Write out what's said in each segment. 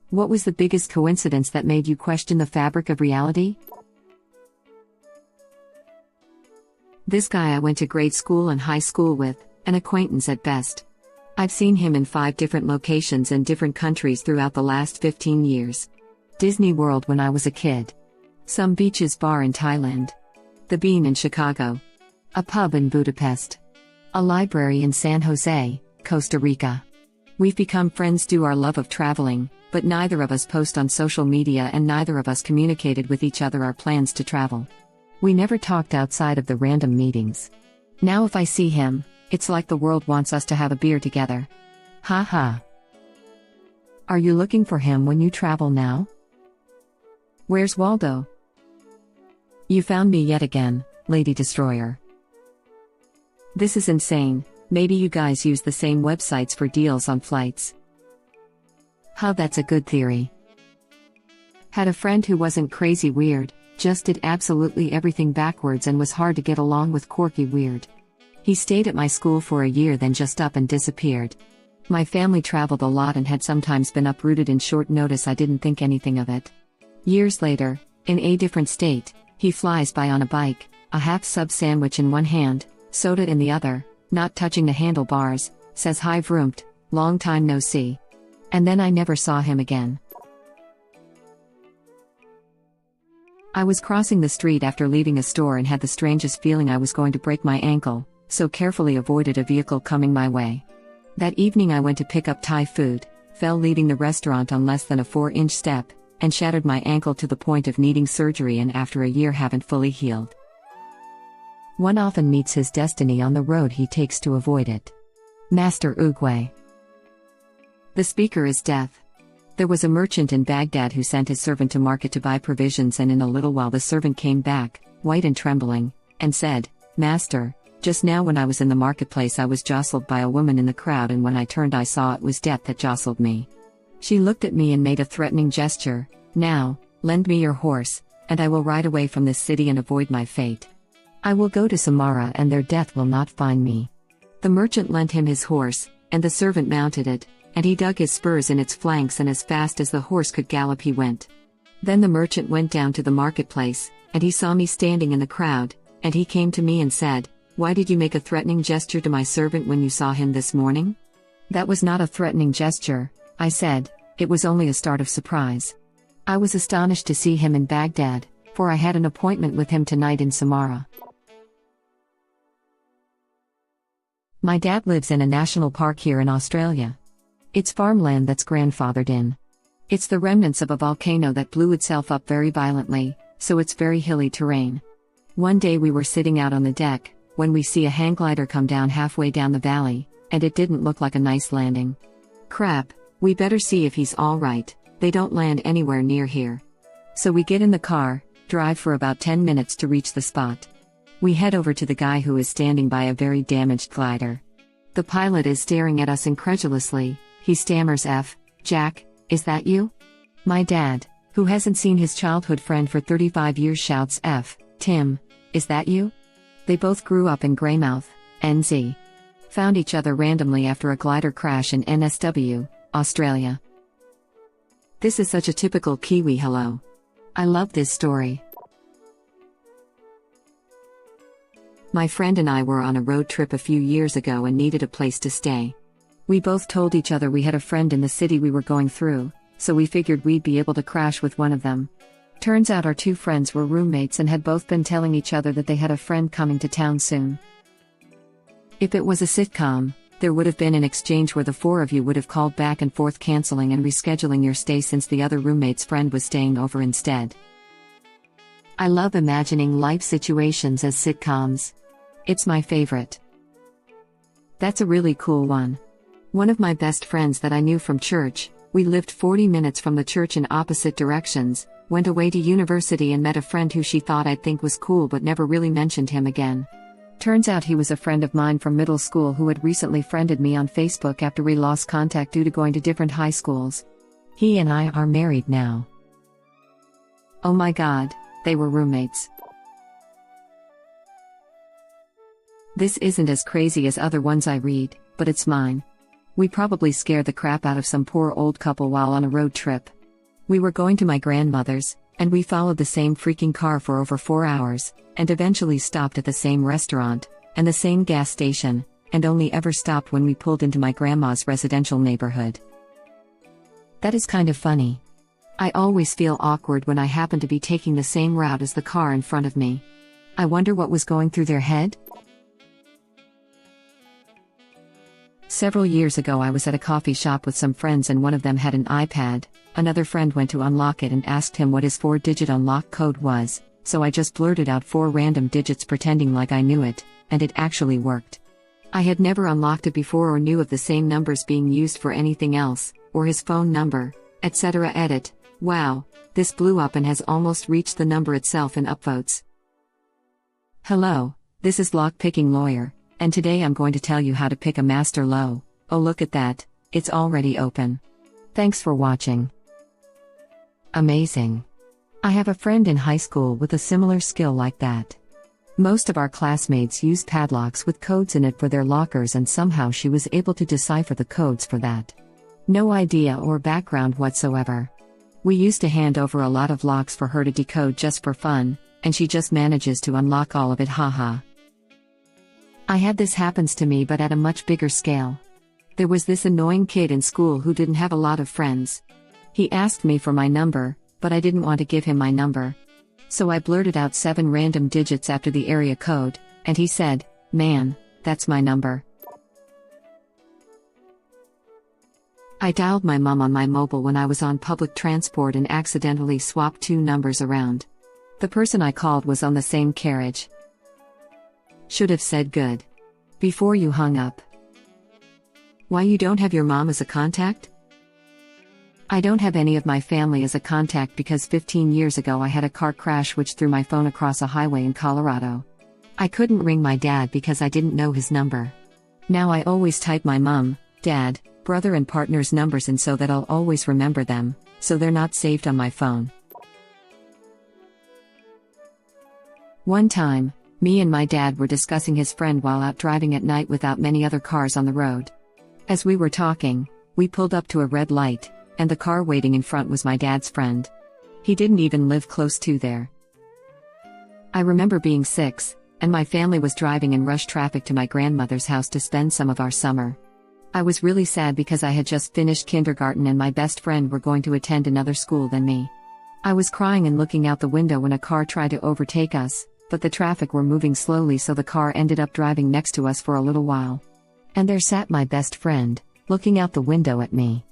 What was the biggest coincidence that made you question the fabric of reality? This guy I went to grade school and high school with, an acquaintance at best. I've seen him in 5 different locations in different countries throughout the last 15 years. Disney World when I was a kid. Some beaches bar in Thailand. The Bean in Chicago. A pub in Budapest. A library in San Jose, Costa Rica. We've become friends due to our love of traveling, but neither of us post on social media and neither of us communicated with each other our plans to travel. We never talked outside of the random meetings. Now if I see him, it's like the world wants us to have a beer together. Ha ha. Are you looking for him when you travel now? Where's Waldo? You found me yet again, Lady Destroyer. This is insane. Maybe you guys use the same websites for deals on flights. Huh, that's a good theory. Had a friend who wasn't crazy weird, just did absolutely everything backwards and was hard to get along with, quirky weird. He stayed at my school for a year then just up and disappeared. My family traveled a lot and had sometimes been uprooted in short notice. I didn't think anything of it. Years later, in a different state, he flies by on a bike, a half-sub sandwich in one hand, soda in the other, not touching the handlebars, says hi vroomt, long time no see. And then I never saw him again. I was crossing the street after leaving a store and had the strangest feeling I was going to break my ankle, so carefully avoided a vehicle coming my way. That evening I went to pick up Thai food, fell leaving the restaurant on less than a 4-inch step, and shattered my ankle to the point of needing surgery, and after a year haven't fully healed. One often meets his destiny on the road he takes to avoid it. Master Oogway. The speaker is death. There was a merchant in Baghdad who sent his servant to market to buy provisions, and in a little while the servant came back, white and trembling, and said, "Master, just now when I was in the marketplace I was jostled by a woman in the crowd, and when I turned I saw it was death that jostled me. She looked at me and made a threatening gesture. Now, lend me your horse, and I will ride away from this city and avoid my fate. I will go to Samara and their death will not find me." The merchant lent him his horse, and the servant mounted it, and he dug his spurs in its flanks, and as fast as the horse could gallop he went. Then the merchant went down to the marketplace, and he saw me standing in the crowd, and he came to me and said, "Why did you make a threatening gesture to my servant when you saw him this morning?" "That was not a threatening gesture," I said, "it was only a start of surprise. I was astonished to see him in Baghdad, for I had an appointment with him tonight in Samara." My dad lives in a national park here in Australia. It's farmland that's grandfathered in. It's the remnants of a volcano that blew itself up very violently, so it's very hilly terrain. One day we were sitting out on the deck, when we see a hang glider come down halfway down the valley, and it didn't look like a nice landing. Crap, we better see if he's alright, they don't land anywhere near here. So we get in the car, drive for about 10 minutes to reach the spot. We head over to the guy who is standing by a very damaged glider. The pilot is staring at us incredulously. He stammers, "Jack, is that you?" My dad, who hasn't seen his childhood friend for 35 years, shouts, "Tim, is that you?" They both grew up in Greymouth, NZ. Found each other randomly after a glider crash in NSW, Australia. This is such a typical Kiwi hello. I love this story. My friend and I were on a road trip a few years ago and needed a place to stay. We both told each other we had a friend in the city we were going through, so we figured we'd be able to crash with one of them. Turns out our 2 friends were roommates and had both been telling each other that they had a friend coming to town soon. If it was a sitcom, there would have been an exchange where the 4 of you would have called back and forth canceling and rescheduling your stay since the other roommate's friend was staying over instead. I love imagining life situations as sitcoms. It's my favorite. That's a really cool one. One of my best friends that I knew from church, we lived 40 minutes from the church in opposite directions, went away to university and met a friend who she thought I'd think was cool but never really mentioned him again. Turns out he was a friend of mine from middle school who had recently friended me on Facebook after we lost contact due to going to different high schools. He and I are married now. Oh my god, they were roommates. This isn't as crazy as other ones I read, but it's mine. We probably scared the crap out of some poor old couple while on a road trip. We were going to my grandmother's, and we followed the same freaking car for over 4 hours, and eventually stopped at the same restaurant, and the same gas station, and only ever stopped when we pulled into my grandma's residential neighborhood. That is kind of funny. I always feel awkward when I happen to be taking the same route as the car in front of me. I wonder what was going through their head? Several years ago I was at a coffee shop with some friends and one of them had an iPad. Another friend went to unlock it and asked him what his 4-digit unlock code was, so I just blurted out 4 random digits pretending like I knew it, and it actually worked. I had never unlocked it before or knew of the same numbers being used for anything else, or his phone number, etc. Edit. Wow, this blew up and has almost reached the number itself in upvotes. Hello, this is Lockpicking Lawyer, and today I'm going to tell you how to pick a master low. Oh, look at that, it's already open. Thanks for watching. Amazing. I have a friend in high school with a similar skill like that. Most of our classmates use padlocks with codes in it for their lockers, and somehow she was able to decipher the codes for that. No idea or background whatsoever. We used to hand over a lot of locks for her to decode just for fun, and she just manages to unlock all of it, haha. I had this happens to me but at a much bigger scale. There was this annoying kid in school who didn't have a lot of friends. He asked me for my number, but I didn't want to give him my number. So I blurted out 7 random digits after the area code, and he said, "Man, that's my number." I dialed my mom on my mobile when I was on public transport and accidentally swapped 2 numbers around. The person I called was on the same carriage. Should have said good. Before you hung up. Why you don't have your mom as a contact? I don't have any of my family as a contact because 15 years ago I had a car crash which threw my phone across a highway in Colorado. I couldn't ring my dad because I didn't know his number. Now I always type my mom, dad, brother and partner's numbers in so that I'll always remember them, so they're not saved on my phone. One time, me and my dad were discussing his friend while out driving at night without many other cars on the road. As we were talking, we pulled up to a red light, and the car waiting in front was my dad's friend. He didn't even live close to there. I remember being 6, and my family was driving in rush traffic to my grandmother's house to spend some of our summer. I was really sad because I had just finished kindergarten and my best friend were going to attend another school than me. I was crying and looking out the window when a car tried to overtake us, but the traffic were moving slowly so the car ended up driving next to us for a little while. And there sat my best friend, looking out the window at me.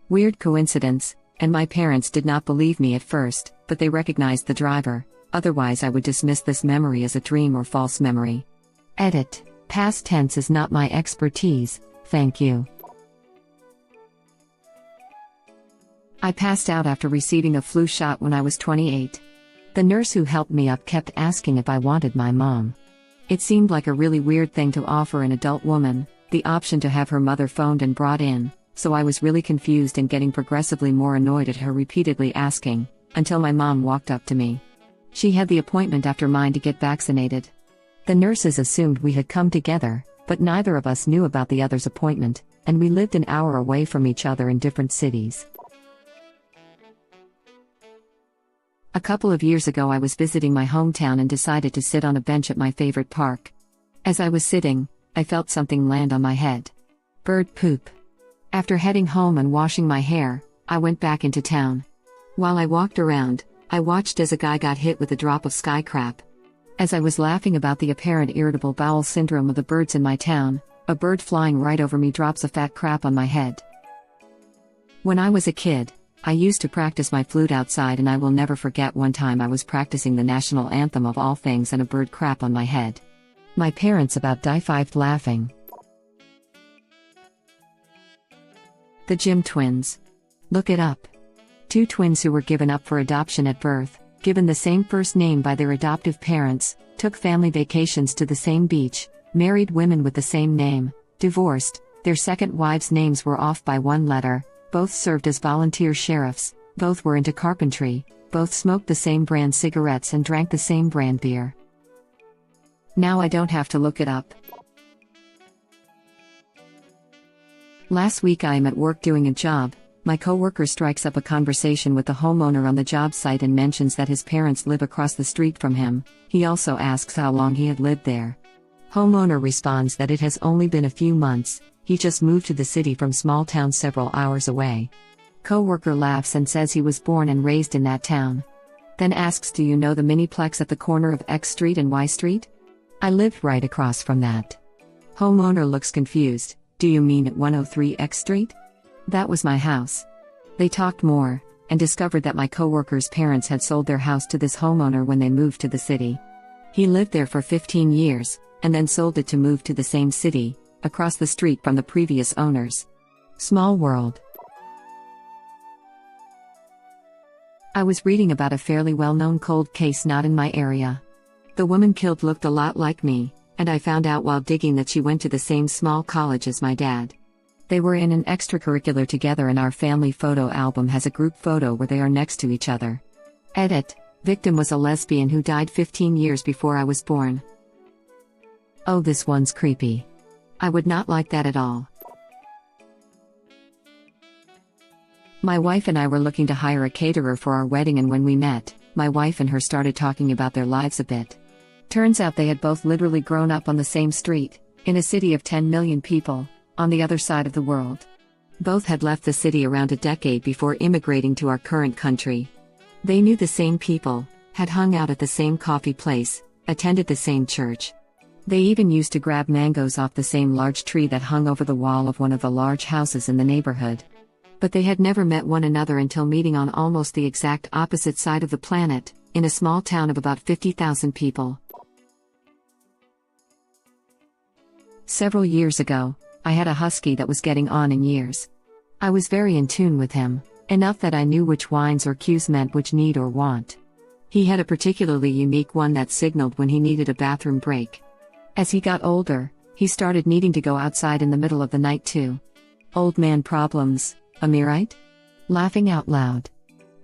Weird coincidence, and my parents did not believe me at first, but they recognized the driver, otherwise I would dismiss this memory as a dream or false memory. Edit. Past tense is not my expertise. Thank you. I passed out after receiving a flu shot when I was 28. The nurse who helped me up kept asking if I wanted my mom. It seemed like a really weird thing to offer an adult woman, the option to have her mother phoned and brought in, so I was really confused and getting progressively more annoyed at her repeatedly asking, until my mom walked up to me. She had the appointment after mine to get vaccinated. The nurses assumed we had come together, but neither of us knew about the other's appointment, and we lived an hour away from each other in different cities. A couple of years ago I was visiting my hometown and decided to sit on a bench at my favorite park. As I was sitting, I felt something land on my head. Bird poop. After heading home and washing my hair, I went back into town. While I walked around, I watched as a guy got hit with a drop of sky crap. As I was laughing about the apparent irritable bowel syndrome of the birds in my town, a bird flying right over me drops a fat crap on my head. When I was a kid, I used to practice my flute outside, and I will never forget one time I was practicing the national anthem of all things and a bird crap on my head. My parents about die-fived laughing. The Jim twins. Look it up. 2 twins who were given up for adoption at birth, given the same first name by their adoptive parents, took family vacations to the same beach, married women with the same name, divorced, their second wives' names were off by 1 letter, both served as volunteer sheriffs, both were into carpentry, both smoked the same brand cigarettes and drank the same brand beer. Now I don't have to look it up. Last week I am at work doing a job, My coworker strikes up a conversation with the homeowner on the job site and mentions that his parents live across the street from him. He also asks how long he had lived there. Homeowner responds that it has only been a few months, he just moved to the city from small town several hours away. Coworker laughs and says he was born and raised in that town. Then asks, do you know the miniplex at the corner of X Street and Y Street? I lived right across from that. Homeowner looks confused, do you mean at 103 X Street? That was my house. They talked more, and discovered that my coworker's parents had sold their house to this homeowner when they moved to the city. He lived there for 15 years, and then sold it to move to the same city, across the street from the previous owners. Small world. I was reading about a fairly well-known cold case not in my area. The woman killed looked a lot like me, and I found out while digging that she went to the same small college as my dad. They were in an extracurricular together and our family photo album has a group photo where they are next to each other. Edit. Victim was a lesbian who died 15 years before I was born. Oh, this one's creepy. I would not like that at all. My wife and I were looking to hire a caterer for our wedding, and when we met, my wife and her started talking about their lives a bit. Turns out they had both literally grown up on the same street, in a city of 10 million people, on the other side of the world. Both had left the city around a decade before immigrating to our current country. They knew the same people, had hung out at the same coffee place, attended the same church. They even used to grab mangoes off the same large tree that hung over the wall of one of the large houses in the neighborhood. But they had never met one another until meeting on almost the exact opposite side of the planet, in a small town of about 50,000 people. Several years ago, I had a husky that was getting on in years. I was very in tune with him, enough that I knew which whines or cues meant which need or want. He had a particularly unique one that signaled when he needed a bathroom break. As he got older, he started needing to go outside in the middle of the night too. Old man problems, am I right? Laughing out loud.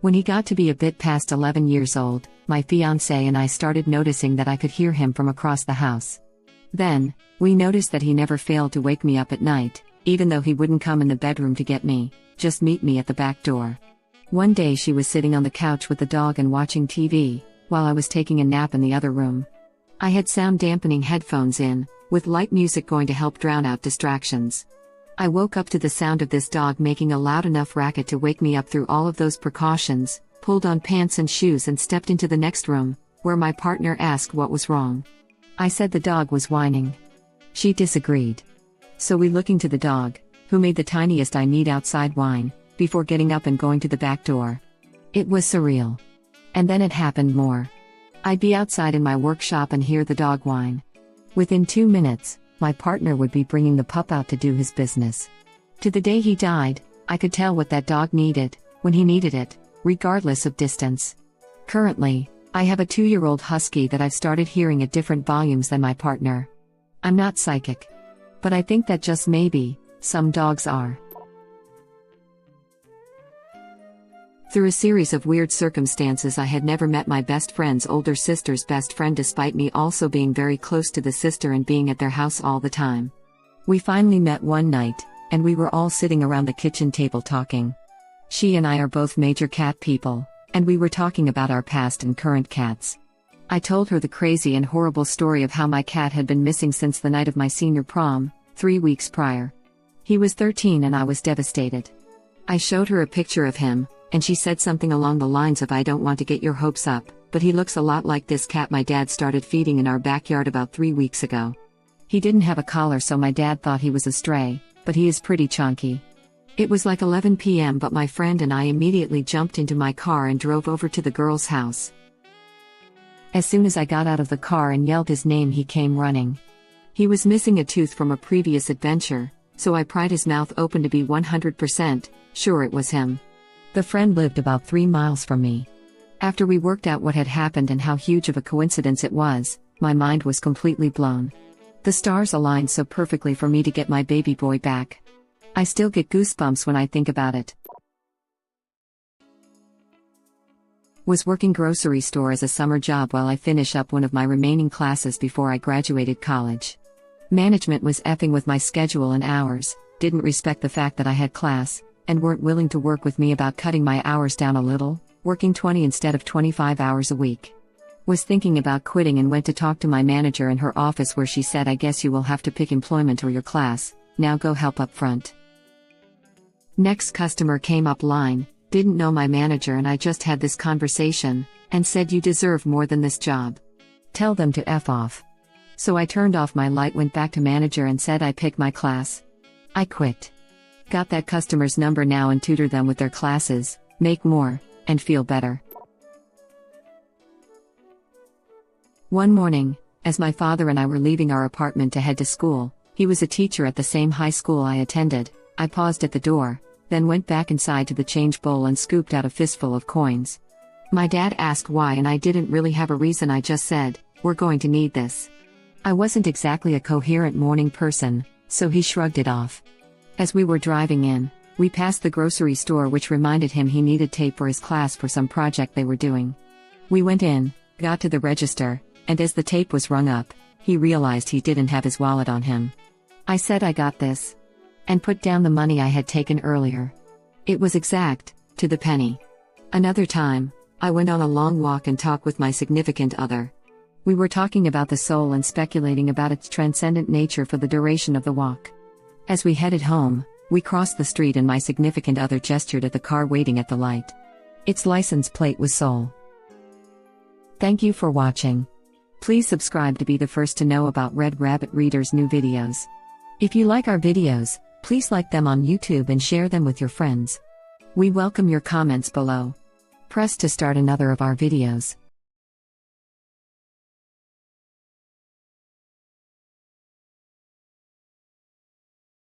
When he got to be a bit past 11 years old, my fiancé and I started noticing that I could hear him from across the house. Then, we noticed that he never failed to wake me up at night, even though he wouldn't come in the bedroom to get me, just meet me at the back door. One day she was sitting on the couch with the dog and watching TV, while I was taking a nap in the other room. I had sound dampening headphones in, with light music going to help drown out distractions. I woke up to the sound of this dog making a loud enough racket to wake me up. Through all of those precautions, pulled on pants and shoes and stepped into the next room, where my partner asked what was wrong. I said the dog was whining. She disagreed. So we looked into the dog, who made the tiniest I need outside whine, before getting up and going to the back door. It was surreal. And then it happened more. I'd be outside in my workshop and hear the dog whine. Within 2 minutes, my partner would be bringing the pup out to do his business. To the day he died, I could tell what that dog needed, when he needed it, regardless of distance. Currently, I have a 2-year-old husky that I've started hearing at different volumes than my partner. I'm not psychic. But I think that just maybe, some dogs are. Through a series of weird circumstances, I had never met my best friend's older sister's best friend, despite me also being very close to the sister and being at their house all the time. We finally met one night, and we were all sitting around the kitchen table talking. She and I are both major cat people, and we were talking about our past and current cats. I told her the crazy and horrible story of how my cat had been missing since the night of my senior prom, 3 weeks prior. He was 13 and I was devastated. I showed her a picture of him, and she said something along the lines of, "I don't want to get your hopes up, but he looks a lot like this cat my dad started feeding in our backyard about 3 weeks ago. He didn't have a collar, so my dad thought he was a stray, but he is pretty chunky." It was like 11 p.m., but my friend and I immediately jumped into my car and drove over to the girl's house. As soon as I got out of the car and yelled his name, he came running. He was missing a tooth from a previous adventure, so I pried his mouth open to be 100% sure it was him. The friend lived about 3 miles from me. After we worked out what had happened and how huge of a coincidence it was, my mind was completely blown. The stars aligned so perfectly for me to get my baby boy back. I still get goosebumps when I think about it. Was working grocery store as a summer job while I finish up one of my remaining classes before I graduated college. Management was effing with my schedule and hours, didn't respect the fact that I had class, and weren't willing to work with me about cutting my hours down a little, working 20 instead of 25 hours a week. Was thinking about quitting and went to talk to my manager in her office, where she said, "I guess you will have to pick employment or your class, now go help up front." Next customer came up line, didn't know my manager, and I just had this conversation, and said, "You deserve more than this job. Tell them to F off." So I turned off my light, went back to manager and said I pick my class. I quit. Got that customer's number now and tutor them with their classes, make more, and feel better. One morning, as my father and I were leaving our apartment to head to school, he was a teacher at the same high school I attended. I paused at the door, then went back inside to the change bowl and scooped out a fistful of coins. My dad asked why, and I didn't really have a reason. I just said, "We're going to need this." I wasn't exactly a coherent morning person, so he shrugged it off. As we were driving in, we passed the grocery store, which reminded him he needed tape for his class for some project they were doing. We went in, got to the register, and as the tape was rung up, he realized he didn't have his wallet on him. I said, "I got this," and put down the money I had taken earlier. It was exact, to the penny. Another time, I went on a long walk and talked with my significant other. We were talking about the soul and speculating about its transcendent nature for the duration of the walk. As we headed home, we crossed the street and my significant other gestured at the car waiting at the light. Its license plate was Soul. Thank you for watching. Please subscribe to be the first to know about Red Rabbit Reader's new videos. If you like our videos, please like them on YouTube and share them with your friends. We welcome your comments below. Press to start another of our videos.